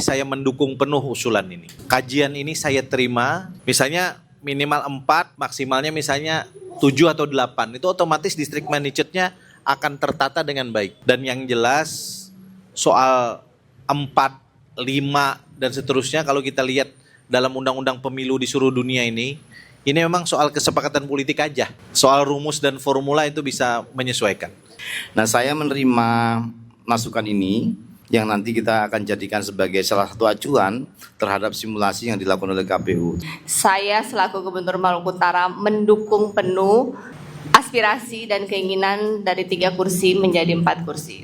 Saya mendukung penuh usulan ini. Kajian ini saya terima, misalnya minimal 4, maksimalnya misalnya 7 atau 8. Itu otomatis district manager-nya akan tertata dengan baik. Dan yang jelas soal 4, 5, dan seterusnya kalau kita lihat dalam undang-undang pemilu di seluruh dunia ini memang soal kesepakatan politik aja. Soal rumus dan formula itu bisa menyesuaikan. Nah, saya menerima masukan ini yang nanti kita akan jadikan sebagai salah satu acuan terhadap simulasi yang dilakukan oleh KPU. Saya selaku Gubernur Maluku Utara mendukung penuh aspirasi dan keinginan dari 3 kursi menjadi 4 kursi.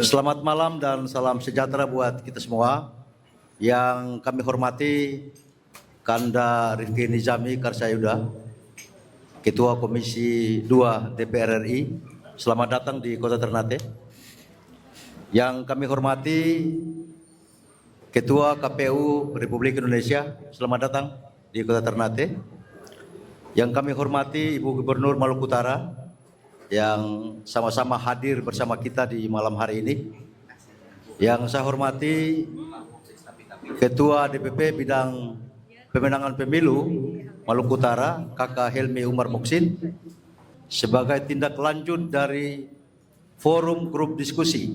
Selamat malam dan salam sejahtera buat kita semua. Yang kami hormati Kanda Rifki Nizami Karsayuda, Ketua Komisi 2 DPR RI. Selamat datang di Kota Ternate. Yang kami hormati Ketua KPU Republik Indonesia. Selamat datang di Kota Ternate. Yang kami hormati Ibu Gubernur Maluku Utara yang sama-sama hadir bersama kita di malam hari ini. Yang saya hormati Ketua DPP Bidang Pemenangan Pemilu Maluku Utara, Kakak Helmi Umar Muksin, sebagai tindak lanjut dari forum grup diskusi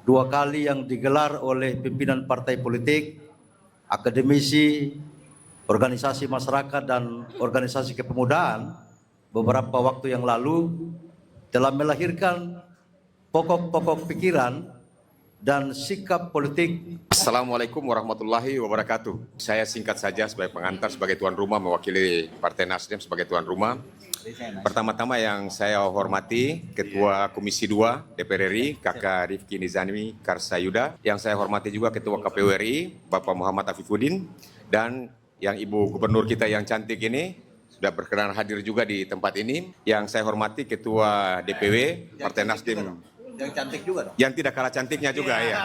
2 kali yang digelar oleh pimpinan partai politik, akademisi, organisasi masyarakat, dan organisasi kepemudaan beberapa waktu yang lalu, telah melahirkan pokok-pokok pikiran dan sikap politik. Assalamualaikum warahmatullahi wabarakatuh. Saya singkat saja sebagai pengantar, sebagai tuan rumah, mewakili Partai Nasdem sebagai tuan rumah. Pertama-tama yang saya hormati Ketua Komisi 2 DPR RI, Kakak Rifki Nizami Karsayuda. Yang saya hormati juga Ketua KPU RI, Bapak Muhammad Afifuddin. Dan yang Ibu Gubernur kita yang cantik ini, sudah berkenan hadir juga di tempat ini. Yang saya hormati Ketua DPW Partai Nasdem. Yang cantik juga dong. Yang tidak kalah cantiknya juga ya.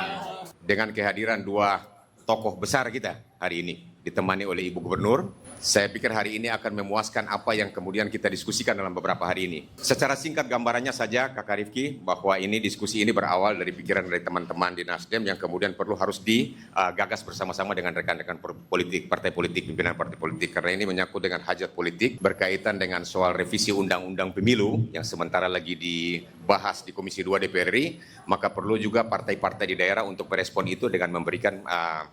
Dengan kehadiran 2 tokoh besar kita hari ini, ditemani oleh Ibu Gubernur. Saya pikir hari ini akan memuaskan apa yang kemudian kita diskusikan dalam beberapa hari ini. Secara singkat gambarannya saja Kakak Rifki, bahwa diskusi ini berawal dari pikiran dari teman-teman di Nasdem yang kemudian harus digagas bersama-sama dengan rekan-rekan politik, partai politik, pimpinan partai politik. Karena ini menyangkut dengan hajat politik berkaitan dengan soal revisi undang-undang pemilu yang sementara lagi dibahas di Komisi 2 DPR RI, maka perlu juga partai-partai di daerah untuk merespon itu dengan memberikan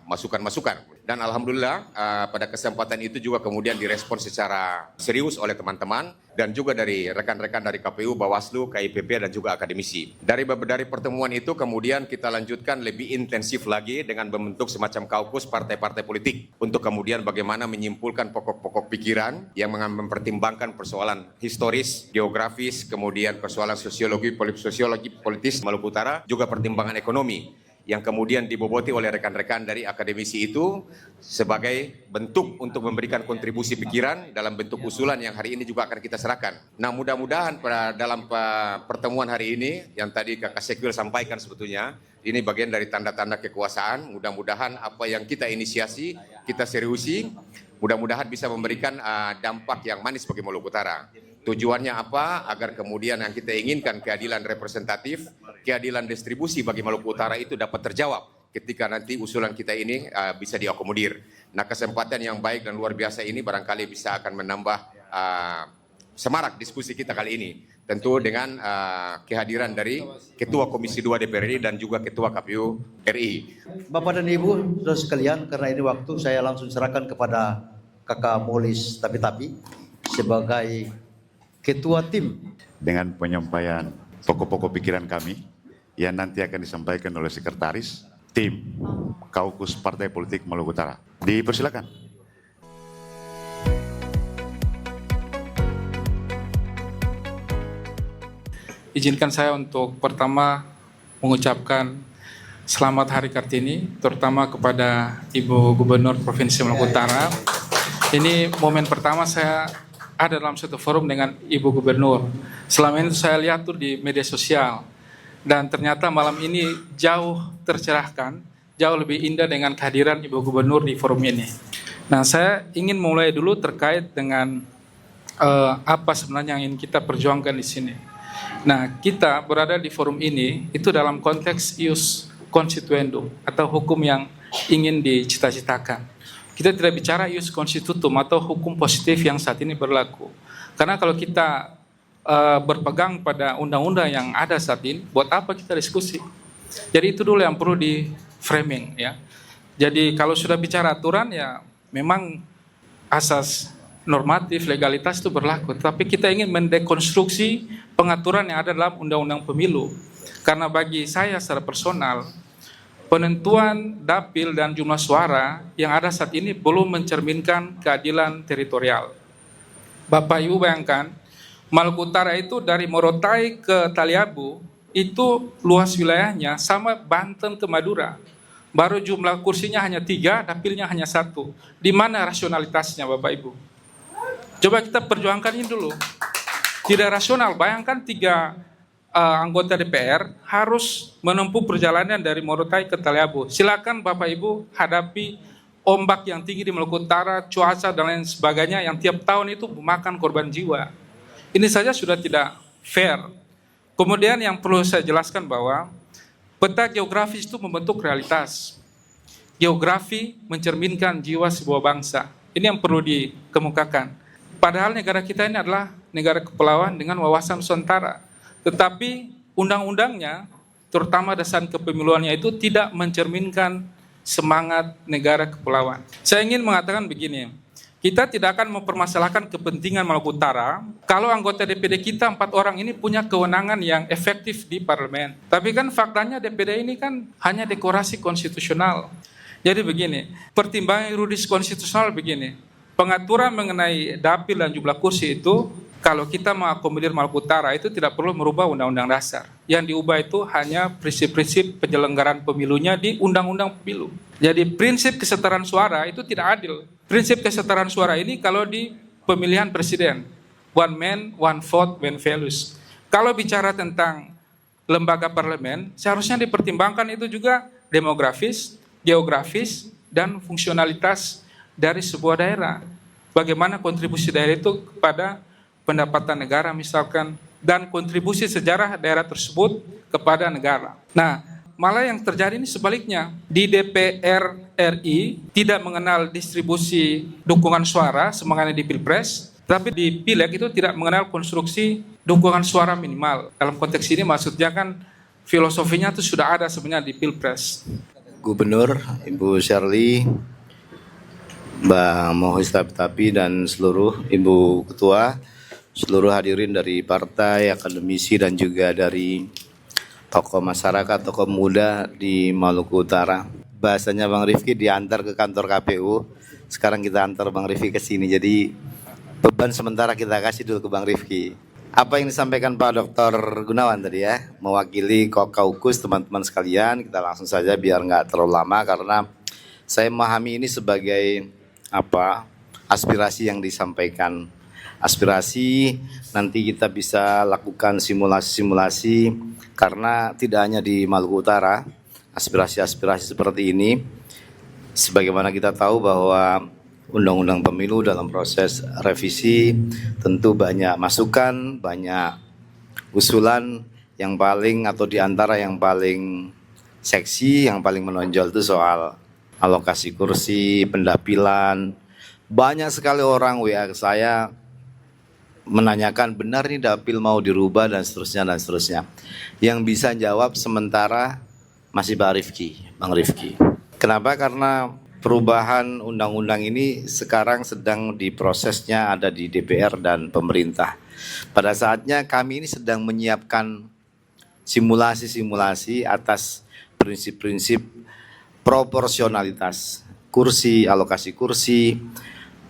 masukan-masukan. Dan alhamdulillah pada kesempatan itu juga kemudian direspon secara serius oleh teman-teman dan juga dari rekan-rekan dari KPU, Bawaslu, KIPP, dan juga akademisi. Dari pertemuan itu kemudian kita lanjutkan lebih intensif lagi dengan membentuk semacam kaukus partai-partai politik untuk kemudian bagaimana menyimpulkan pokok-pokok pikiran yang mempertimbangkan persoalan historis, geografis, kemudian persoalan sosiologi politis Maluku Utara, juga pertimbangan ekonomi yang kemudian diboboti oleh rekan-rekan dari akademisi itu sebagai bentuk untuk memberikan kontribusi pikiran dalam bentuk usulan yang hari ini juga akan kita serahkan. Nah, mudah-mudahan dalam pertemuan hari ini yang tadi Kakak Sekwil sampaikan, sebetulnya ini bagian dari tanda-tanda kekuasaan. Mudah-mudahan apa yang kita inisiasi, kita seriusi, mudah-mudahan bisa memberikan dampak yang manis bagi Maluku Utara. Tujuannya apa? Agar kemudian yang kita inginkan, keadilan representatif, keadilan distribusi bagi Maluku Utara itu dapat terjawab ketika nanti usulan kita ini bisa diakomodir. Nah, kesempatan yang baik dan luar biasa ini barangkali bisa akan menambah semarak diskusi kita kali ini. Tentu dengan kehadiran dari Ketua Komisi 2 DPR RI dan juga Ketua KPU RI. Bapak dan Ibu, saudara sekalian, karena ini waktu, saya langsung serahkan kepada Kakak Molis Tapi-Tapi sebagai Ketua Tim. Dengan penyampaian pokok-pokok pikiran kami yang nanti akan disampaikan oleh Sekretaris Tim Kaukus Partai Politik Maluku Utara. Dipersilakan. Izinkan saya untuk pertama mengucapkan selamat Hari Kartini, terutama kepada Ibu Gubernur Provinsi Maluku Utara. Ini momen pertama saya ada dalam satu forum dengan Ibu Gubernur. Selama ini saya lihat tuh di media sosial. Dan ternyata malam ini jauh tercerahkan, jauh lebih indah dengan kehadiran Ibu Gubernur di forum ini. Nah, saya ingin mulai dulu terkait dengan apa sebenarnya yang ingin kita perjuangkan di sini. Nah, kita berada di forum ini itu dalam konteks ius constituendum atau hukum yang ingin dicita-citakan. Kita tidak bicara ius constitutum atau hukum positif yang saat ini berlaku. Karena kalau kita berpegang pada undang-undang yang ada saat ini, buat apa kita diskusi? Jadi itu dulu yang perlu di framing ya. Jadi kalau sudah bicara aturan ya memang asas normatif legalitas itu berlaku, tapi kita ingin mendekonstruksi pengaturan yang ada dalam undang-undang pemilu. Karena bagi saya secara personal, penentuan dapil dan jumlah suara yang ada saat ini belum mencerminkan keadilan teritorial. Bapak Ibu bayangkan, Maluku Utara itu dari Morotai ke Taliabu itu luas wilayahnya sama Banten ke Madura. Baru jumlah kursinya hanya 3, dapilnya hanya 1. Di mana rasionalitasnya Bapak Ibu? Coba kita perjuangkan ini dulu. Tidak rasional, bayangkan 3 anggota DPR harus menempuh perjalanan dari Morotai ke Taliabu. Silakan Bapak Ibu hadapi ombak yang tinggi di Maluku Utara, cuaca dan lain sebagainya yang tiap tahun itu memakan korban jiwa. Ini saja sudah tidak fair. Kemudian yang perlu saya jelaskan bahwa peta geografis itu membentuk realitas. Geografi mencerminkan jiwa sebuah bangsa. Ini yang perlu dikemukakan. Padahal negara kita ini adalah negara kepulauan dengan wawasan Nusantara. Tetapi undang-undangnya, terutama dasar kepemiluannya itu tidak mencerminkan semangat negara kepulauan. Saya ingin mengatakan begini, kita tidak akan mempermasalahkan kepentingan Maluku Utara kalau anggota DPD kita 4 orang ini punya kewenangan yang efektif di parlemen. Tapi kan faktanya DPD ini kan hanya dekorasi konstitusional. Jadi begini, pertimbangan yuridis konstitusional begini, pengaturan mengenai dapil dan jumlah kursi itu kalau kita mengakomodir Maluku Utara itu tidak perlu merubah undang-undang dasar. Yang diubah itu hanya prinsip-prinsip penyelenggaraan pemilunya di undang-undang pemilu. Jadi prinsip kesetaraan suara itu tidak adil. Prinsip kesetaraan suara ini kalau di pemilihan presiden, one man, one vote, one values. Kalau bicara tentang lembaga parlemen, seharusnya dipertimbangkan itu juga demografis, geografis, dan fungsionalitas dari sebuah daerah. Bagaimana kontribusi daerah itu kepada pendapatan negara misalkan, dan kontribusi sejarah daerah tersebut kepada negara. Nah, malah yang terjadi ini sebaliknya. Di DPR RI tidak mengenal distribusi dukungan suara semangatnya di Pilpres, tapi di Pileg itu tidak mengenal konstruksi dukungan suara minimal. Dalam konteks ini maksudnya kan filosofinya itu sudah ada sebenarnya di Pilpres. Gubernur, Ibu Shirley, Mbak Mohois Tapi dan seluruh Ibu Ketua, seluruh hadirin dari partai, akademisi dan juga dari tokoh masyarakat, tokoh muda di Maluku Utara. Bahasanya Bang Rifki diantar ke kantor KPU, sekarang kita antar Bang Rifki ke sini. Jadi beban sementara kita kasih dulu ke Bang Rifki. Apa yang disampaikan Pak Dr. Gunawan tadi ya, mewakili Kaukus teman-teman sekalian, kita langsung saja biar nggak terlalu lama karena saya memahami ini sebagai aspirasi yang disampaikan. Aspirasi nanti kita bisa lakukan simulasi-simulasi karena tidak hanya di Maluku Utara aspirasi-aspirasi seperti ini, sebagaimana kita tahu bahwa undang-undang pemilu dalam proses revisi tentu banyak masukan, banyak usulan. Yang paling atau diantara yang paling seksi, yang paling menonjol itu soal alokasi kursi, pendapilan. Banyak sekali orang WA ke saya menanyakan benar nih dapil mau dirubah dan seterusnya dan seterusnya. Yang bisa jawab sementara masih Bang Rifki. Kenapa? Karena perubahan undang-undang ini sekarang sedang diprosesnya ada di DPR dan pemerintah. Pada saatnya kami ini sedang menyiapkan simulasi-simulasi atas prinsip-prinsip proporsionalitas kursi, alokasi kursi.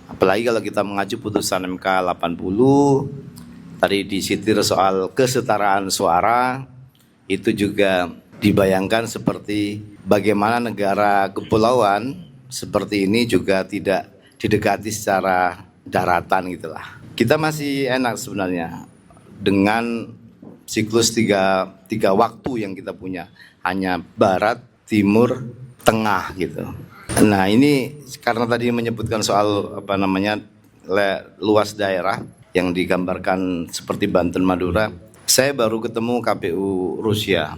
Apalagi kalau kita mengacu putusan MK 80, tadi disitir soal kesetaraan suara, itu juga dibayangkan seperti bagaimana negara kepulauan seperti ini juga tidak didekati secara daratan gitulah. Kita masih enak sebenarnya dengan siklus 3 tiga waktu yang kita punya, hanya barat, timur, tengah gitu. Nah ini karena tadi menyebutkan soal luas daerah yang digambarkan seperti Banten, Madura, saya baru ketemu KPU Rusia.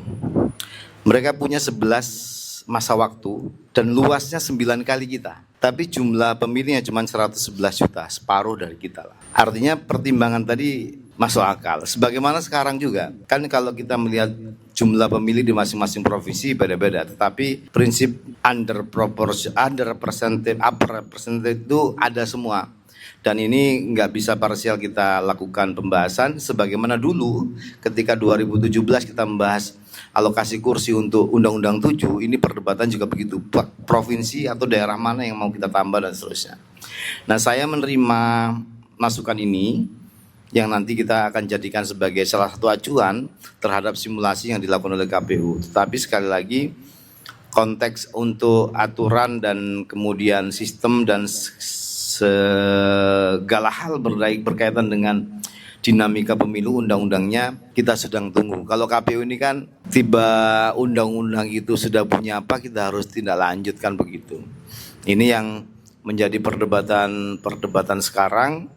Mereka punya 11 masa waktu dan luasnya 9 kali kita. Tapi jumlah pemilihnya cuma 111 juta, separuh dari kita lah. Artinya pertimbangan tadi masuk akal. Sebagaimana sekarang juga, kan kalau kita melihat jumlah pemilih di masing-masing provinsi beda-beda, tetapi prinsip underrepresented, upper-represented itu ada semua. Dan ini nggak bisa parsial kita lakukan pembahasan sebagaimana dulu ketika 2017 kita membahas alokasi kursi untuk Undang-Undang 7, ini perdebatan juga begitu, provinsi atau daerah mana yang mau kita tambah dan seterusnya. Nah saya menerima masukan ini yang nanti kita akan jadikan sebagai salah satu acuan terhadap simulasi yang dilakukan oleh KPU. Tetapi sekali lagi konteks untuk aturan dan kemudian sistem dan segala hal berkaitan dengan dinamika pemilu, undang-undangnya kita sedang tunggu. Kalau KPU ini kan tiba undang-undang itu sudah punya apa, kita harus tindak lanjutkan begitu. Ini yang menjadi perdebatan sekarang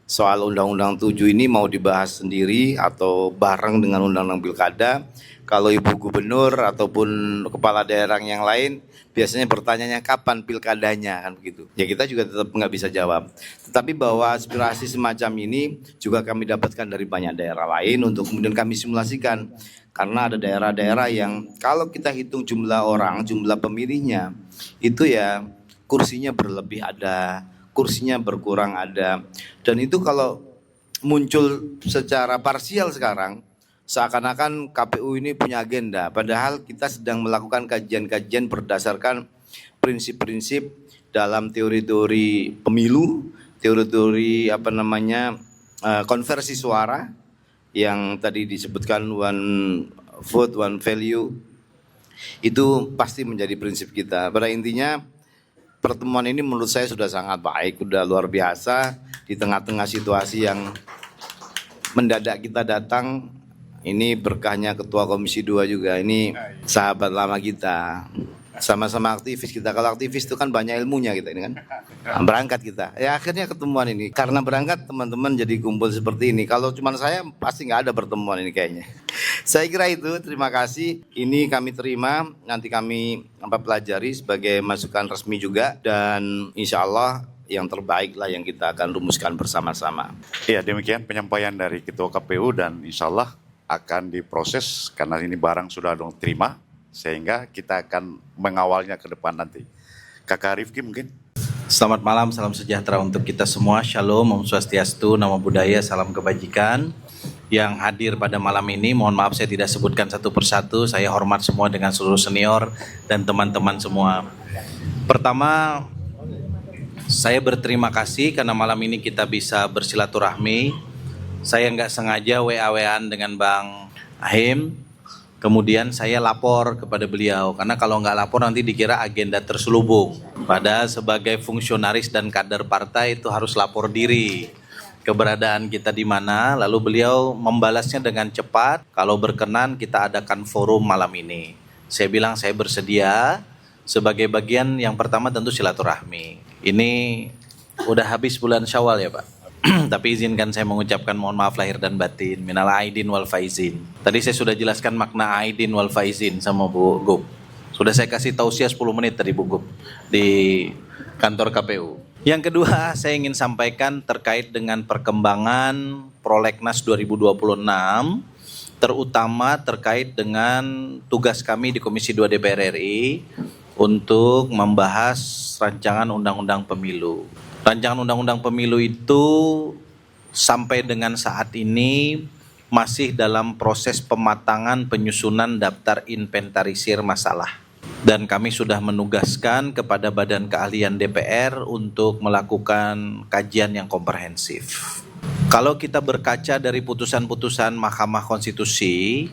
soal Undang-Undang 7 ini mau dibahas sendiri atau bareng dengan Undang-Undang Pilkada. Kalau Ibu Gubernur ataupun kepala daerah yang lain biasanya bertanyanya kapan pilkadanya, kan begitu. Ya kita juga tetap nggak bisa jawab. Tetapi bahwa aspirasi semacam ini juga kami dapatkan dari banyak daerah lain untuk kemudian kami simulasikan. Karena ada daerah-daerah yang kalau kita hitung jumlah orang, jumlah pemilihnya, itu ya kursinya berlebih ada, kursinya berkurang ada. Dan itu kalau muncul secara parsial sekarang, seakan-akan KPU ini punya agenda, padahal kita sedang melakukan kajian-kajian berdasarkan prinsip-prinsip dalam teori-teori pemilu, teori-teori konversi suara yang tadi disebutkan one vote, one value, itu pasti menjadi prinsip kita. Pada intinya pertemuan ini menurut saya sudah sangat baik, sudah luar biasa di tengah-tengah situasi yang mendadak kita datang. Ini berkahnya Ketua Komisi 2 juga, ini sahabat lama kita, sama-sama aktivis kita. Kalau aktivis itu kan banyak ilmunya kita ini kan. Berangkat kita, ya akhirnya ketemuan ini. Karena berangkat teman-teman jadi kumpul seperti ini. Kalau cuma saya pasti nggak ada pertemuan ini kayaknya. Saya kira itu, terima kasih. Ini kami terima, nanti kami pelajari sebagai masukan resmi juga. Dan insya Allah yang terbaik lah yang kita akan rumuskan bersama-sama. Iya, demikian penyampaian dari Ketua KPU dan insya Allah akan diproses karena ini barang sudah dong terima, sehingga kita akan mengawalnya ke depan nanti. Kakak Rifki mungkin. Selamat malam, salam sejahtera untuk kita semua. Shalom, Om Swastiastu, Namo Buddhaya, salam kebajikan. Yang hadir pada malam ini, mohon maaf saya tidak sebutkan satu persatu. Saya hormat semua dengan seluruh senior dan teman-teman semua. Pertama, saya berterima kasih karena malam ini kita bisa bersilaturahmi. Saya nggak sengaja WA-WAan dengan Bang Ahim, kemudian saya lapor kepada beliau, karena kalau nggak lapor nanti dikira agenda terselubung. Padahal sebagai fungsionaris dan kader partai itu harus lapor diri, keberadaan kita di mana, lalu beliau membalasnya dengan cepat, kalau berkenan kita adakan forum malam ini. Saya bilang saya bersedia, sebagai bagian yang pertama tentu silaturahmi. Ini udah habis bulan Syawal ya Pak. Tapi izinkan saya mengucapkan mohon maaf lahir dan batin, minal aidin wal faizin. Tadi saya sudah jelaskan makna aidin wal faizin sama Bu Gub. Sudah saya kasih tausiah 10 menit tadi Bu Gub di kantor KPU. Yang kedua saya ingin sampaikan terkait dengan perkembangan Prolegnas 2026, terutama terkait dengan tugas kami di Komisi 2 DPR RI untuk membahas rancangan undang-undang pemilu. Rancangan undang-undang pemilu itu sampai dengan saat ini masih dalam proses pematangan penyusunan daftar inventarisir masalah. Dan kami sudah menugaskan kepada Badan Keahlian DPR untuk melakukan kajian yang komprehensif. Kalau kita berkaca dari putusan-putusan Mahkamah Konstitusi,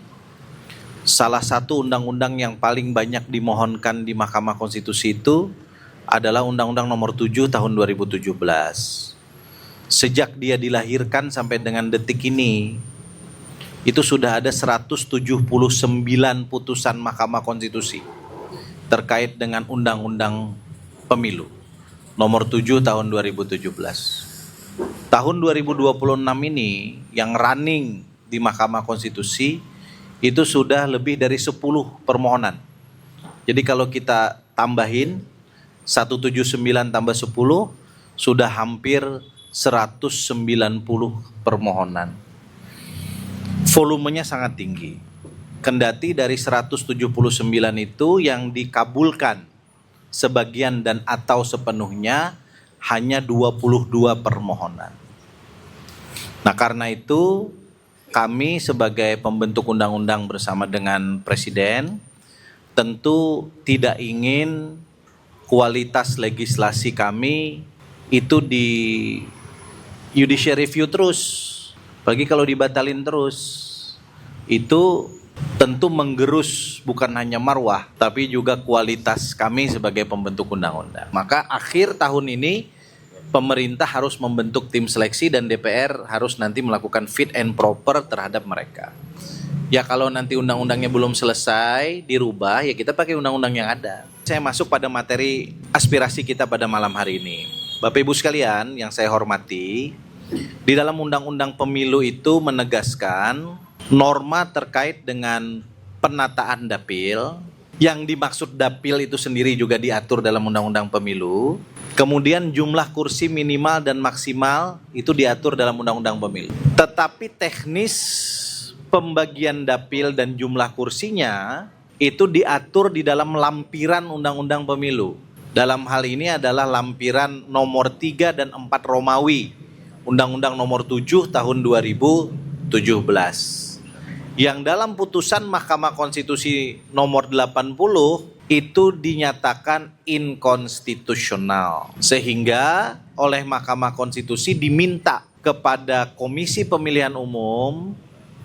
salah satu undang-undang yang paling banyak dimohonkan di Mahkamah Konstitusi itu adalah Undang-Undang Nomor 7 Tahun 2017. Sejak dia dilahirkan sampai dengan detik ini, itu sudah ada 179 putusan Mahkamah Konstitusi terkait dengan Undang-Undang Pemilu nomor 7 tahun 2017. Tahun 2026 ini yang running di Mahkamah Konstitusi itu sudah lebih dari 10 permohonan. Jadi kalau kita tambahin 179 tambah 10 sudah hampir 190 permohonan. Volumenya sangat tinggi. Kendati dari 179 itu yang dikabulkan sebagian dan atau sepenuhnya hanya 22 permohonan. Nah, karena itu kami sebagai pembentuk undang-undang bersama dengan Presiden tentu tidak ingin kualitas legislasi kami itu di judicial review terus. Apalagi kalau dibatalin terus. Itu tentu menggerus bukan hanya marwah tapi juga kualitas kami sebagai pembentuk undang-undang. Maka akhir tahun ini pemerintah harus membentuk tim seleksi dan DPR harus nanti melakukan fit and proper terhadap mereka. Ya kalau nanti undang-undangnya belum selesai, dirubah, ya kita pakai undang-undang yang ada. Saya masuk pada materi aspirasi kita pada malam hari ini. Bapak Ibu sekalian yang saya hormati, di dalam undang-undang pemilu itu menegaskan norma terkait dengan penataan dapil. Yang dimaksud dapil itu sendiri juga diatur dalam undang-undang pemilu. Kemudian jumlah kursi minimal dan maksimal itu diatur dalam undang-undang pemilu. Tetapi teknis pembagian dapil dan jumlah kursinya itu diatur di dalam lampiran undang-undang pemilu. Dalam hal ini adalah lampiran nomor 3 dan 4 Romawi, Undang-Undang nomor 7 tahun 2017. Yang dalam putusan Mahkamah Konstitusi nomor 80 itu dinyatakan inkonstitusional. Sehingga oleh Mahkamah Konstitusi diminta kepada Komisi Pemilihan Umum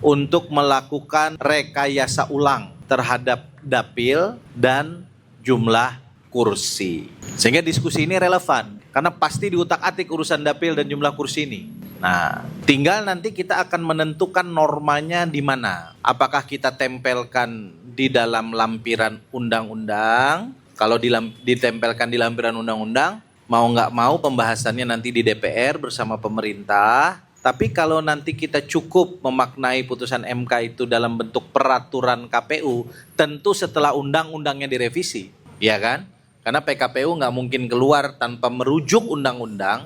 untuk melakukan rekayasa ulang terhadap dapil dan jumlah kursi. Sehingga diskusi ini relevan karena pasti diutak-atik urusan dapil dan jumlah kursi ini. Nah, tinggal nanti kita akan menentukan normanya di mana. Apakah kita tempelkan di dalam lampiran undang-undang? Kalau ditempelkan di lampiran undang-undang, mau nggak mau pembahasannya nanti di DPR bersama pemerintah. Tapi kalau nanti kita cukup memaknai putusan MK itu dalam bentuk peraturan KPU, tentu setelah undang-undangnya direvisi, ya kan? Karena PKPU nggak mungkin keluar tanpa merujuk undang-undang.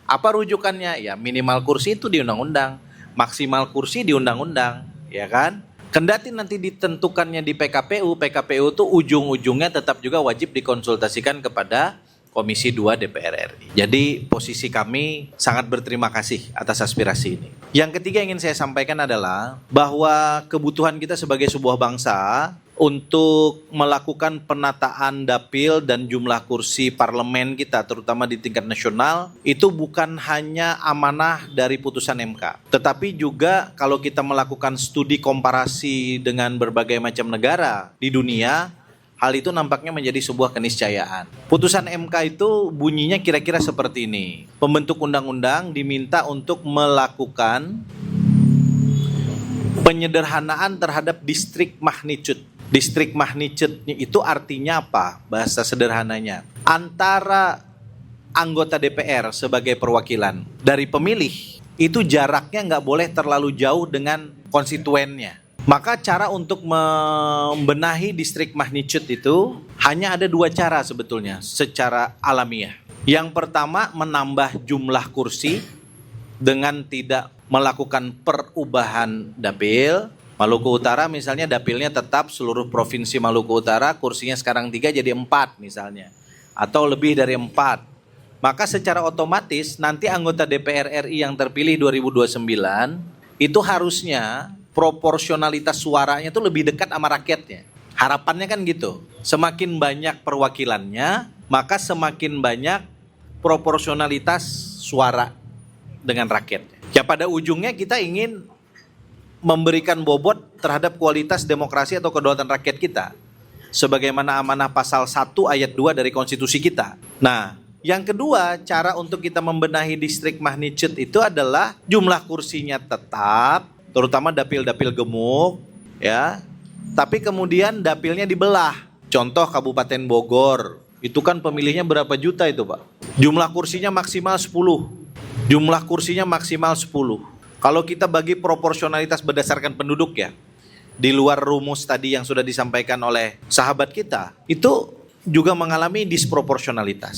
Apa rujukannya? Ya minimal kursi itu di undang-undang, maksimal kursi di undang-undang, ya kan? Kendati nanti ditentukannya di PKPU, PKPU itu ujung-ujungnya tetap juga wajib dikonsultasikan kepada Komisi 2 DPR RI. Jadi posisi kami sangat berterima kasih atas aspirasi ini. Yang ketiga yang ingin saya sampaikan adalah bahwa kebutuhan kita sebagai sebuah bangsa untuk melakukan penataan dapil dan jumlah kursi parlemen kita terutama di tingkat nasional itu bukan hanya amanah dari putusan MK. Tetapi juga kalau kita melakukan studi komparasi dengan berbagai macam negara di dunia, hal itu nampaknya menjadi sebuah keniscayaan. Putusan MK itu bunyinya kira-kira seperti ini. Pembentuk undang-undang diminta untuk melakukan penyederhanaan terhadap distrik magnitude. Distrik magnitude itu artinya apa? Bahasa sederhananya. Antara anggota DPR sebagai perwakilan dari pemilih, itu jaraknya nggak boleh terlalu jauh dengan konstituennya. Maka cara untuk membenahi distrik magnitude itu hanya ada dua cara sebetulnya secara alamiah. Yang pertama menambah jumlah kursi dengan tidak melakukan perubahan dapil. Maluku Utara misalnya dapilnya tetap seluruh provinsi Maluku Utara kursinya sekarang 3 jadi 4 misalnya. Atau lebih dari 4. Maka secara otomatis nanti anggota DPR RI yang terpilih 2029 itu harusnya proporsionalitas suaranya itu lebih dekat sama rakyatnya. Harapannya kan gitu. Semakin banyak perwakilannya, maka semakin banyak proporsionalitas suara dengan rakyatnya. Ya pada ujungnya kita ingin memberikan bobot terhadap kualitas demokrasi atau kedaulatan rakyat kita. Sebagaimana amanah pasal 1 ayat 2 dari konstitusi kita. Nah, yang kedua, cara untuk kita membenahi distrik magnitude itu adalah jumlah kursinya tetap, terutama dapil-dapil gemuk, ya. Tapi kemudian dapilnya dibelah. Contoh Kabupaten Bogor, itu kan pemilihnya berapa juta itu, Pak? Jumlah kursinya maksimal 10. Jumlah kursinya maksimal 10. Kalau kita bagi proporsionalitas berdasarkan penduduk ya, di luar rumus tadi yang sudah disampaikan oleh sahabat kita, itu juga mengalami disproporsionalitas.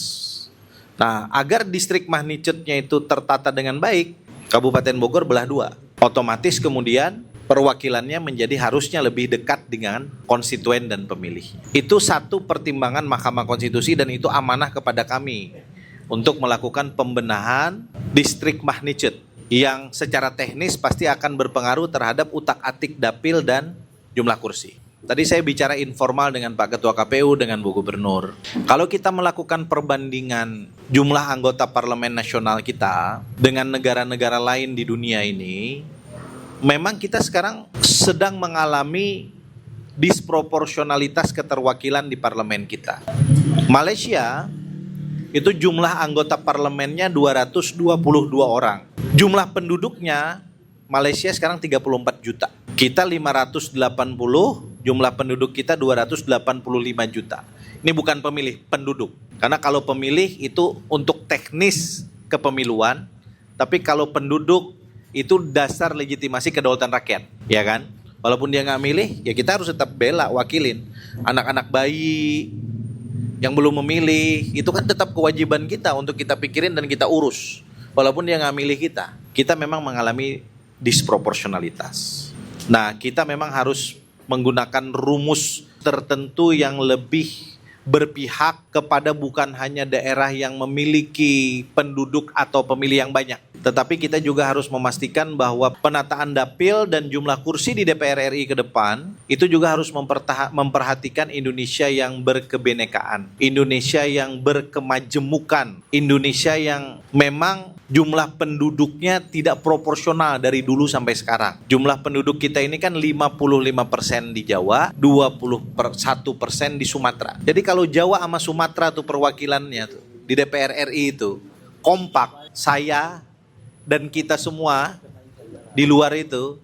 Nah, agar distrik magnitude-nya itu tertata dengan baik, Kabupaten Bogor belah dua. Otomatis kemudian perwakilannya menjadi harusnya lebih dekat dengan konstituen dan pemilih. Itu satu pertimbangan Mahkamah Konstitusi dan itu amanah kepada kami untuk melakukan pembenahan distrik magnitude yang secara teknis pasti akan berpengaruh terhadap utak-atik dapil dan jumlah kursi. Tadi saya bicara informal dengan Pak Ketua KPU, dengan Bu Gubernur. Kalau kita melakukan perbandingan jumlah anggota parlemen nasional kita dengan negara-negara lain di dunia ini, memang kita sekarang sedang mengalami disproporsionalitas keterwakilan di parlemen kita. Malaysia itu jumlah anggota parlemennya 222 orang. Jumlah penduduknya Malaysia sekarang 34 juta. Kita 580, jumlah penduduk kita 285 juta. Ini bukan pemilih, penduduk. Karena kalau pemilih itu untuk teknis kepemiluan, tapi kalau penduduk itu dasar legitimasi kedaulatan rakyat, ya kan? Walaupun dia nggak milih, ya kita harus tetap bela, wakilin. Anak-anak bayi yang belum memilih, itu kan tetap kewajiban kita untuk kita pikirin dan kita urus. Walaupun dia nggak milih kita memang mengalami disproporsionalitas. Nah, kita memang harus menggunakan rumus tertentu yang lebih berpihak kepada bukan hanya daerah yang memiliki penduduk atau pemilih yang banyak. Tetapi kita juga harus memastikan bahwa penataan dapil dan jumlah kursi di DPR RI ke depan itu juga harus memperhatikan Indonesia yang berkebenekaan, Indonesia yang berkemajemukan, Indonesia yang memang jumlah penduduknya tidak proporsional dari dulu sampai sekarang. Jumlah penduduk kita ini kan 55% di Jawa, 21% di Sumatera. Jadi kalau Jawa sama Sumatera tuh perwakilannya tuh di DPR RI itu kompak, saya dan kita semua di luar itu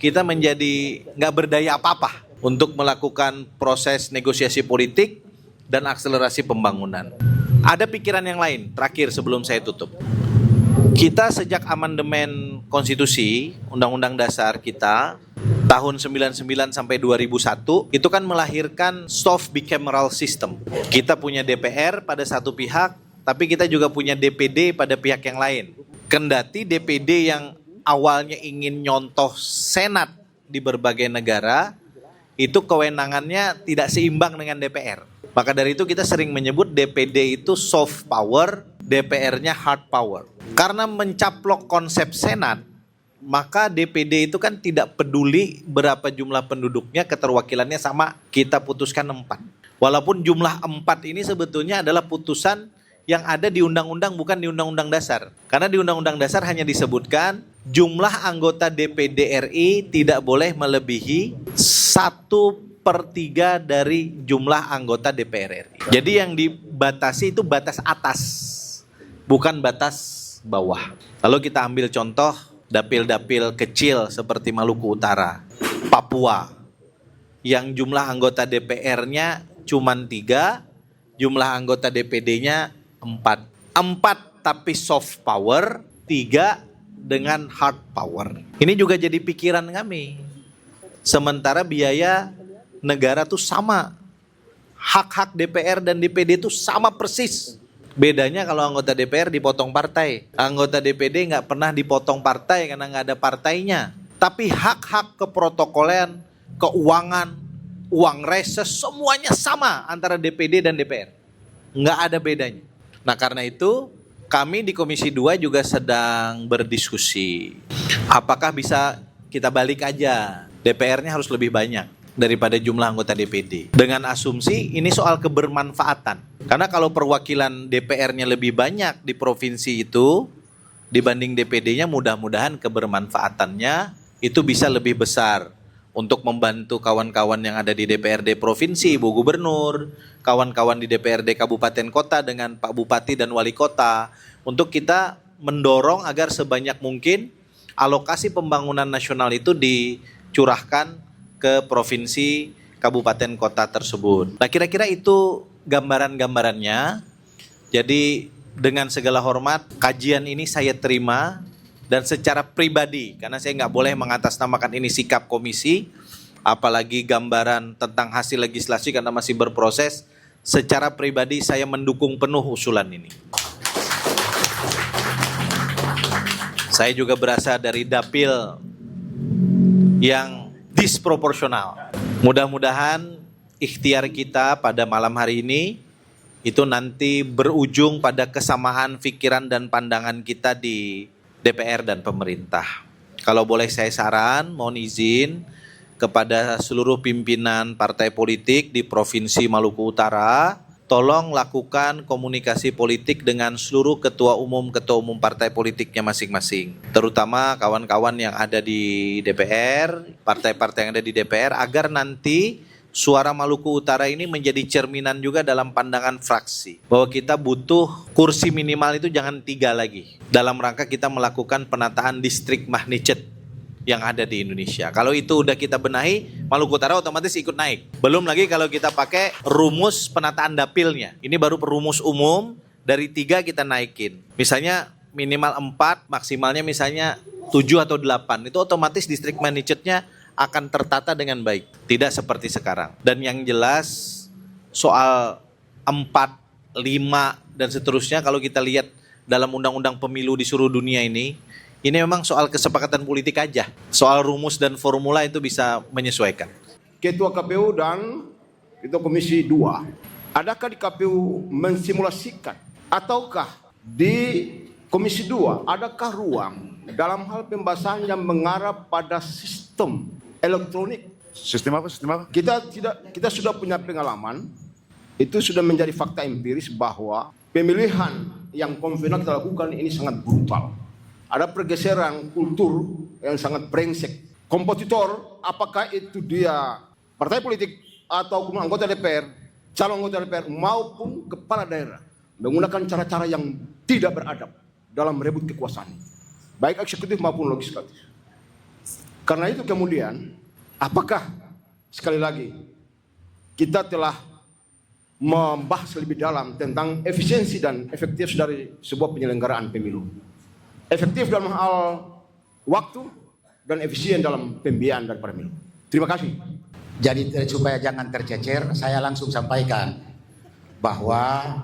kita menjadi nggak berdaya apa-apa untuk melakukan proses negosiasi politik dan akselerasi pembangunan. Ada pikiran yang lain, terakhir sebelum saya tutup. Kita sejak amandemen konstitusi, undang-undang dasar kita, tahun 99 sampai 2001, itu kan melahirkan soft bicameral system. Kita punya DPR pada satu pihak, tapi kita juga punya DPD pada pihak yang lain. Kendati DPD yang awalnya ingin nyontoh Senat di berbagai negara, itu kewenangannya tidak seimbang dengan DPR. Maka dari itu kita sering menyebut DPD itu soft power, DPR-nya hard power. Karena mencaplok konsep Senat, maka DPD itu kan tidak peduli berapa jumlah penduduknya, keterwakilannya sama, kita putuskan 4. Walaupun jumlah 4 ini sebetulnya adalah putusan yang ada di undang-undang, bukan di undang-undang dasar. Karena di undang-undang dasar hanya disebutkan jumlah anggota DPD RI tidak boleh melebihi 1/3 dari jumlah anggota DPR RI. Jadi yang dibatasi itu batas atas, bukan batas bawah. Lalu kita ambil contoh dapil-dapil kecil seperti Maluku Utara, Papua, yang jumlah anggota DPR-nya cuma 3, jumlah anggota DPD-nya 4. 4 tapi soft power, 3 dengan hard power. Ini juga jadi pikiran kami. Sementara biaya negara tuh sama. Hak-hak DPR dan DPD itu sama persis. Bedanya kalau anggota DPR dipotong partai. Anggota DPD nggak pernah dipotong partai karena nggak ada partainya. Tapi hak-hak keprotokoleran, keuangan, uang reses, semuanya sama antara DPD dan DPR. Nggak ada bedanya. Nah karena itu kami di Komisi 2 juga sedang berdiskusi. Apakah bisa kita balik aja, DPR-nya harus lebih banyak daripada jumlah anggota DPD. Dengan asumsi ini soal kebermanfaatan. Karena kalau perwakilan DPR-nya lebih banyak di provinsi itu dibanding DPD-nya, mudah-mudahan kebermanfaatannya itu bisa lebih besar untuk membantu kawan-kawan yang ada di DPRD provinsi, Bu Gubernur, kawan-kawan di DPRD kabupaten kota dengan Pak Bupati dan Wali Kota, untuk kita mendorong agar sebanyak mungkin alokasi pembangunan nasional itu dicurahkan ke provinsi, kabupaten, kota tersebut. Nah, kira-kira itu gambaran-gambarannya. Jadi dengan segala hormat, kajian ini saya terima dan secara pribadi, karena saya nggak boleh mengatasnamakan ini sikap komisi, apalagi gambaran tentang hasil legislasi karena masih berproses, secara pribadi saya mendukung penuh usulan ini. Saya juga berasal dari dapil yang disproporsional. Mudah-mudahan ikhtiar kita pada malam hari ini itu nanti berujung pada kesamaan pikiran dan pandangan kita di DPR dan pemerintah. Kalau boleh saya saran, mohon izin kepada seluruh pimpinan partai politik di Provinsi Maluku Utara, tolong lakukan komunikasi politik dengan seluruh ketua umum partai politiknya masing-masing. Terutama kawan-kawan yang ada di DPR, partai-partai yang ada di DPR, agar nanti suara Maluku Utara ini menjadi cerminan juga dalam pandangan fraksi. Bahwa kita butuh kursi minimal itu jangan 3 lagi. Dalam rangka kita melakukan penataan distrik Mahnicet yang ada di Indonesia. Kalau itu udah kita benahi, Maluku Utara otomatis ikut naik. Belum lagi kalau kita pakai rumus penataan dapilnya. Ini baru perumus umum, dari 3 kita naikin. Misalnya minimal 4, maksimalnya misalnya 7 atau 8. Itu otomatis distrik Mahnicetnya akan tertata dengan baik. Tidak seperti sekarang. Dan yang jelas soal 4, 5 dan seterusnya, kalau kita lihat dalam undang-undang pemilu di seluruh dunia ini memang soal kesepakatan politik aja. Soal rumus dan formula itu bisa menyesuaikan. Ketua KPU dan Ketua Komisi 2, adakah di KPU mensimulasikan ataukah di Komisi 2 adakah ruang dalam hal pembahasan yang mengarah pada sistem elektronik? Sistem apa? Sistem apa? Kita sudah punya pengalaman, itu sudah menjadi fakta empiris bahwa pemilihan yang konvensional kita lakukan ini sangat brutal. Ada pergeseran kultur yang sangat brengsek. Kompetitor, apakah itu dia partai politik atau anggota DPR, calon anggota DPR maupun kepala daerah, menggunakan cara-cara yang tidak beradab dalam merebut kekuasaan, baik eksekutif maupun legislatif. Karena itu kemudian, apakah sekali lagi kita telah membahas lebih dalam tentang efisiensi dan efektif dari sebuah penyelenggaraan pemilu. Efektif dalam hal waktu dan efisien dalam pembiayaan dan pemilu. Terima kasih. Jadi supaya jangan tercecer, saya langsung sampaikan bahwa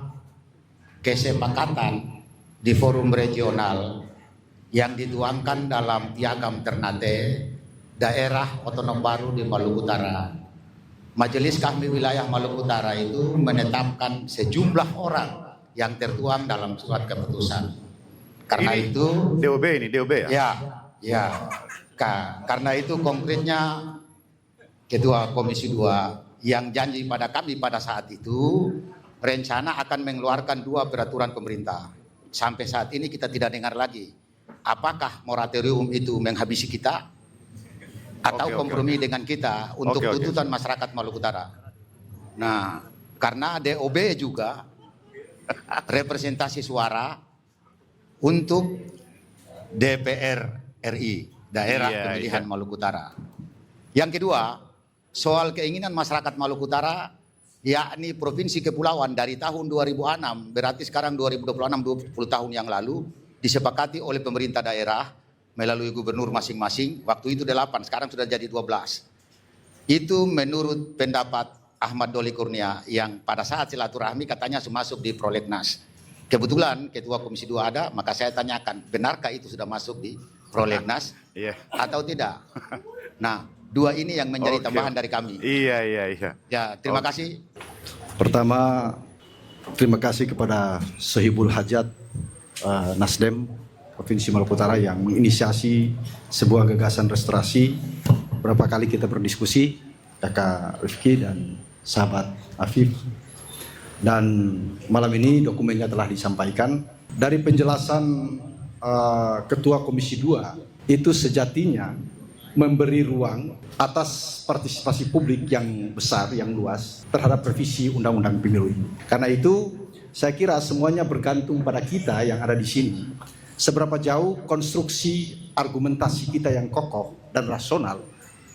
kesepakatan di forum regional yang dituangkan dalam Piagam Ternate daerah otonom baru di Maluku Utara, Majelis Kami Wilayah Maluku Utara itu menetapkan sejumlah orang yang tertuang dalam surat keputusan. Karena ini itu DOB ya? Ya. Karena itu konkretnya Ketua Komisi 2 yang janji pada kami pada saat itu rencana akan mengeluarkan 2 peraturan pemerintah. Sampai saat ini kita tidak dengar lagi apakah moratorium itu menghabisi kita atau kompromi dengan kita untuk tuntutan masyarakat Maluku Utara. Nah, karena DOB juga representasi suara untuk DPR RI, daerah pemilihan Maluku Utara. Yang kedua, soal keinginan masyarakat Maluku Utara, yakni Provinsi Kepulauan dari tahun 2006, berarti sekarang 2026, 20 tahun yang lalu, disepakati oleh pemerintah daerah melalui gubernur masing-masing, waktu itu 8, sekarang sudah jadi 12. Itu menurut pendapat Ahmad Doli Kurnia yang pada saat silaturahmi katanya masuk di prolegnas. Kebetulan Ketua Komisi 2 ada, maka saya tanyakan, benarkah itu sudah masuk di prolegnas atau tidak? Nah, 2 ini yang menjadi tambahan dari kami. Iya. Ya, terima kasih. Pertama, terima kasih kepada Sohibul Hajat Nasdem Provinsi Maluku Utara yang menginisiasi sebuah gagasan restorasi. Berapa kali kita berdiskusi, Kakak Rifki dan sahabat Afif. Dan malam ini dokumennya telah disampaikan. Dari penjelasan Ketua Komisi 2, itu sejatinya memberi ruang atas partisipasi publik yang besar, yang luas terhadap revisi Undang-Undang Pemilu ini. Karena itu saya kira semuanya bergantung pada kita yang ada di sini. seberapa jauh konstruksi argumentasi kita yang kokoh dan rasional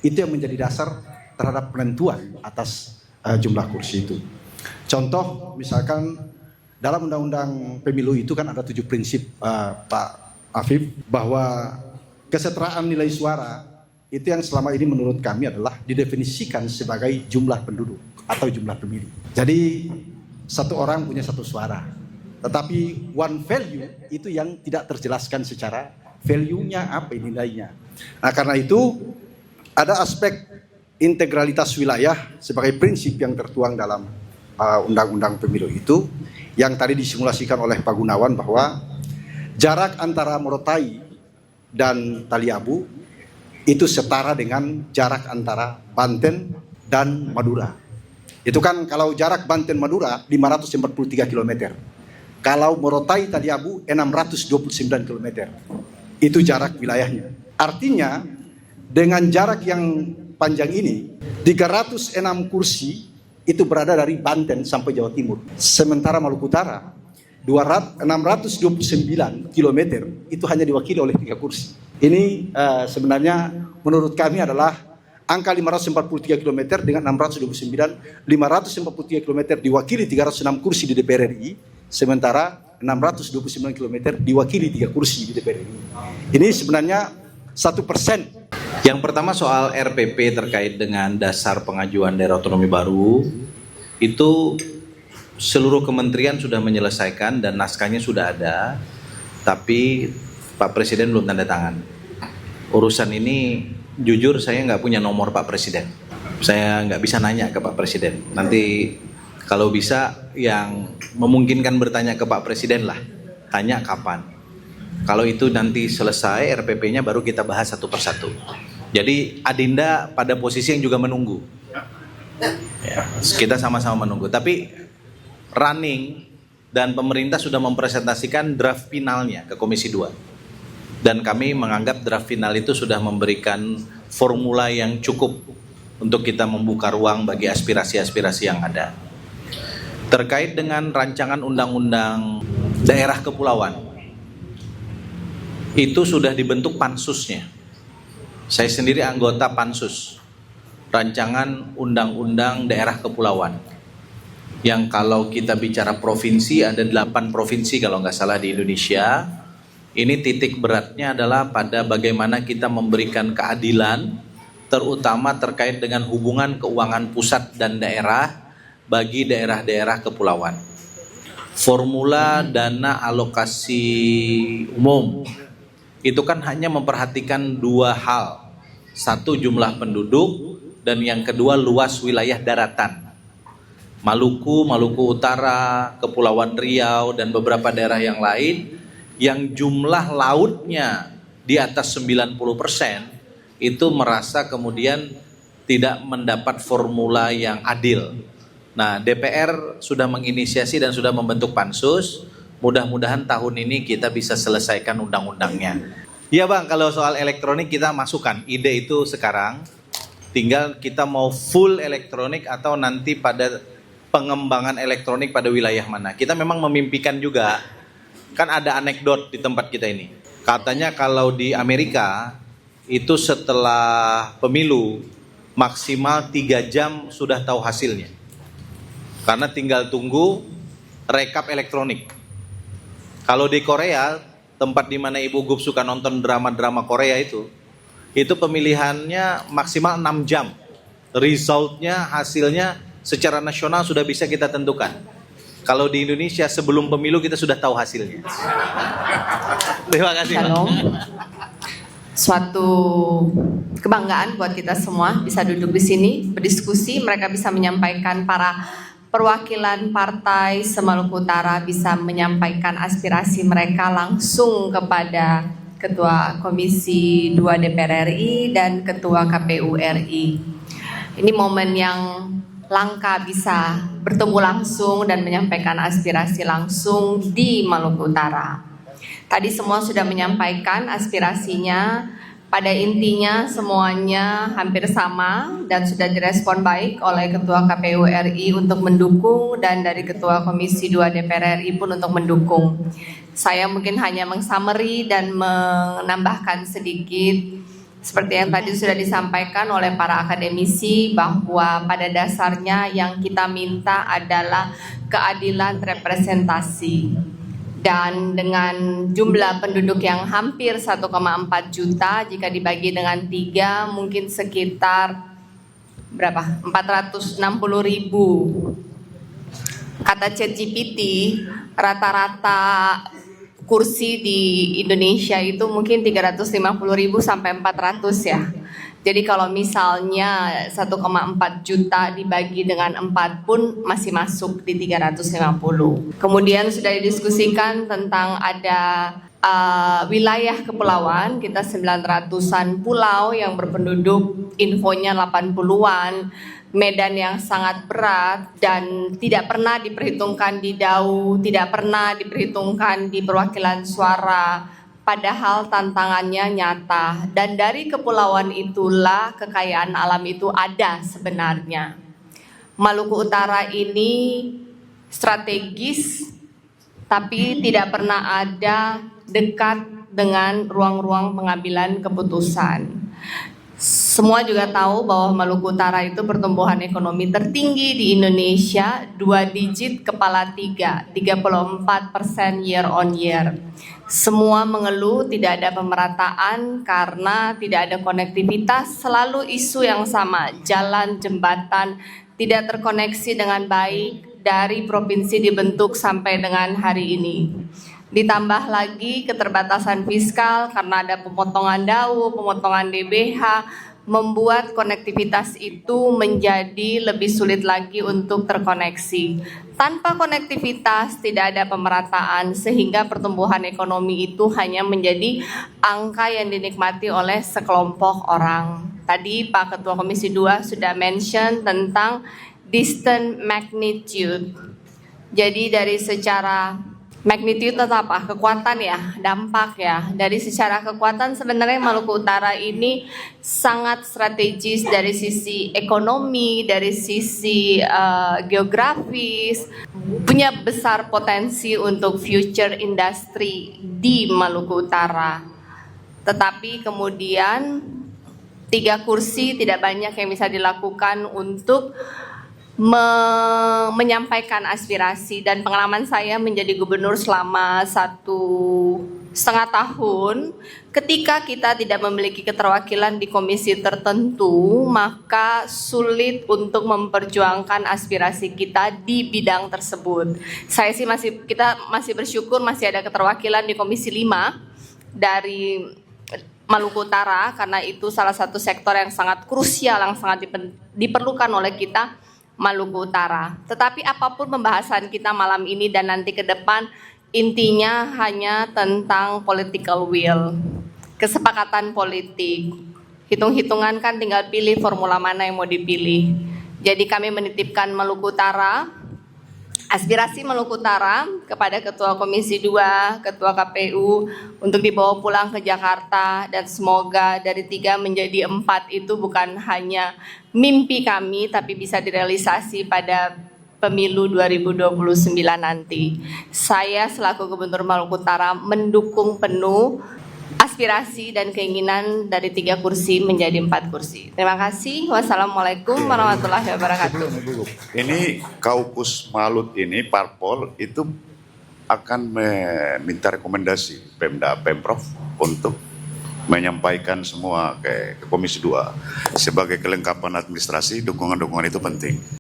itu yang menjadi dasar terhadap penentuan atas jumlah kursi itu. Contoh misalkan dalam undang-undang pemilu itu kan ada 7 prinsip Pak Afif, bahwa kesetaraan nilai suara itu yang selama ini menurut kami adalah didefinisikan sebagai jumlah penduduk atau jumlah pemilih. Jadi satu orang punya satu suara, tetapi one value itu yang tidak terjelaskan secara value-nya apa nilainya. Nah karena itu ada aspek integralitas wilayah sebagai prinsip yang tertuang dalam undang-undang pemilu itu, yang tadi disimulasikan oleh Pak Gunawan bahwa jarak antara Morotai dan Taliabu itu setara dengan jarak antara Banten dan Madura. Itu kan kalau jarak Banten-Madura 543 km. Kalau Morotai Taliabu 629 km. Itu jarak wilayahnya. Artinya dengan jarak yang panjang ini 306 kursi itu berada dari Banten sampai Jawa Timur. Sementara Maluku Utara 629 km itu hanya diwakili oleh 3 kursi. Ini sebenarnya menurut kami adalah angka 543 km dengan 629, 543 km diwakili 306 kursi di DPR RI, sementara 629 km diwakili 3 kursi di DPR RI. Ini sebenarnya 1%. Yang pertama soal RPP terkait dengan dasar pengajuan daerah otonomi baru, itu seluruh kementerian sudah menyelesaikan dan naskahnya sudah ada, tapi Pak Presiden belum tanda tangan. Urusan ini jujur saya nggak punya nomor Pak Presiden. Saya nggak bisa nanya ke Pak Presiden. Nanti kalau bisa yang memungkinkan bertanya ke Pak Presiden lah, tanya kapan. Kalau itu nanti selesai RPP-nya baru kita bahas satu persatu. Jadi Adinda pada posisi yang juga menunggu. Ya, kita sama-sama menunggu. Tapi running dan pemerintah sudah mempresentasikan draft finalnya ke Komisi 2. Dan kami menganggap draft final itu sudah memberikan formula yang cukup untuk kita membuka ruang bagi aspirasi-aspirasi yang ada. Terkait dengan rancangan undang-undang daerah kepulauan, itu sudah dibentuk pansusnya. Saya sendiri anggota pansus rancangan undang-undang daerah kepulauan, yang kalau kita bicara provinsi ada 8 provinsi kalau nggak salah di Indonesia. Ini titik beratnya adalah pada bagaimana kita memberikan keadilan, terutama terkait dengan hubungan keuangan pusat dan daerah bagi daerah-daerah kepulauan. Formula dana alokasi umum itu kan hanya memperhatikan 2 hal. Satu, jumlah penduduk, dan yang kedua luas wilayah daratan. Maluku, Maluku Utara, Kepulauan Riau, dan beberapa daerah yang lain yang jumlah lautnya di atas 90% itu merasa kemudian tidak mendapat formula yang adil. Nah, DPR sudah menginisiasi dan sudah membentuk pansus. Mudah-mudahan tahun ini kita bisa selesaikan undang-undangnya. Iya Bang, kalau soal elektronik kita masukkan ide itu sekarang. Tinggal kita mau full elektronik atau nanti pada pengembangan elektronik pada wilayah mana. Kita memang memimpikan juga. Kan ada anekdot di tempat kita ini. Katanya kalau di Amerika itu setelah pemilu maksimal 3 jam sudah tahu hasilnya. Karena tinggal tunggu rekap elektronik. Kalau di Korea, tempat di mana Ibu Gub suka nonton drama-drama Korea itu pemilihannya maksimal 6 jam. Resultnya, hasilnya secara nasional sudah bisa kita tentukan. Kalau di Indonesia sebelum pemilu kita sudah tahu hasilnya. Terima kasih. Shalom. Suatu kebanggaan buat kita semua bisa duduk di sini, berdiskusi, mereka bisa menyampaikan, para perwakilan partai se-Maluku Utara bisa menyampaikan aspirasi mereka langsung kepada Ketua Komisi 2 DPR RI dan Ketua KPU RI. Ini momen yang langka bisa bertemu langsung dan menyampaikan aspirasi langsung di Maluku Utara. Tadi semua sudah menyampaikan aspirasinya Pada intinya semuanya hampir sama dan sudah direspon baik oleh Ketua KPU RI untuk mendukung dan dari Ketua Komisi 2 DPR RI pun untuk mendukung. Saya mungkin hanya mengsummary dan menambahkan sedikit seperti yang tadi sudah disampaikan oleh para akademisi bahwa pada dasarnya yang kita minta adalah keadilan representasi. Dan dengan jumlah penduduk yang hampir 1,4 juta, jika dibagi dengan 3 mungkin sekitar berapa? 460.000. Kata ChatGPT, rata-rata kursi di Indonesia itu mungkin 350.000 sampai 400 ya. Jadi kalau misalnya 1,4 juta dibagi dengan 4 pun masih masuk di 350. Kemudian sudah didiskusikan tentang ada wilayah kepulauan, kita 900-an pulau yang berpenduduk, infonya 80-an, medan yang sangat berat dan tidak pernah diperhitungkan di DAU, tidak pernah diperhitungkan di perwakilan suara. Padahal tantangannya nyata dan dari kepulauan itulah kekayaan alam itu ada sebenarnya. Maluku Utara ini strategis tapi tidak pernah ada dekat dengan ruang-ruang pengambilan keputusan. Semua juga tahu bahwa Maluku Utara itu pertumbuhan ekonomi tertinggi di Indonesia, 2 digit kepala 3, 34% year on year. Semua mengeluh tidak ada pemerataan karena tidak ada konektivitas, selalu isu yang sama, jalan, jembatan tidak terkoneksi dengan baik dari provinsi dibentuk sampai dengan hari ini. Ditambah lagi keterbatasan fiskal karena ada pemotongan DAU, pemotongan DBH, membuat konektivitas itu menjadi lebih sulit lagi untuk terkoneksi. Tanpa konektivitas tidak ada pemerataan sehingga pertumbuhan ekonomi itu hanya menjadi angka yang dinikmati oleh sekelompok orang. Tadi Pak Ketua Komisi 2 sudah mention tentang distant magnitude. Jadi dari secara magnitude itu apa? Kekuatan ya, dampak ya. Dari secara kekuatan sebenarnya Maluku Utara ini sangat strategis dari sisi ekonomi, dari sisi geografis, punya besar potensi untuk future industry di Maluku Utara. Tetapi kemudian 3 kursi tidak banyak yang bisa dilakukan untuk menyampaikan aspirasi dan pengalaman saya menjadi gubernur selama 1,5 tahun, ketika kita tidak memiliki keterwakilan di komisi tertentu, maka sulit untuk memperjuangkan aspirasi kita di bidang tersebut. Kita masih bersyukur masih ada keterwakilan di komisi 5 dari Maluku Utara karena itu salah satu sektor yang sangat krusial yang sangat diperlukan oleh kita. Maluku Utara. Tetapi apapun pembahasan kita malam ini dan nanti ke depan, intinya hanya tentang political will, kesepakatan politik. Hitung-hitungan kan tinggal pilih formula mana yang mau dipilih. Jadi kami menitipkan Maluku Utara, aspirasi Maluku Utara kepada Ketua Komisi 2, Ketua KPU untuk dibawa pulang ke Jakarta dan semoga dari 3 menjadi 4 itu bukan hanya mimpi kami tapi bisa direalisasi pada pemilu 2029 nanti. Saya selaku Gubernur Maluku Utara mendukung penuh aspirasi dan keinginan dari 3 kursi menjadi 4 kursi. Terima kasih. Wassalamualaikum warahmatullahi wabarakatuh. Ini Kaukus Malut ini Parpol itu akan meminta rekomendasi Pemda Pemprov untuk menyampaikan semua ke Komisi 2 sebagai kelengkapan administrasi. Dukungan-dukungan itu penting.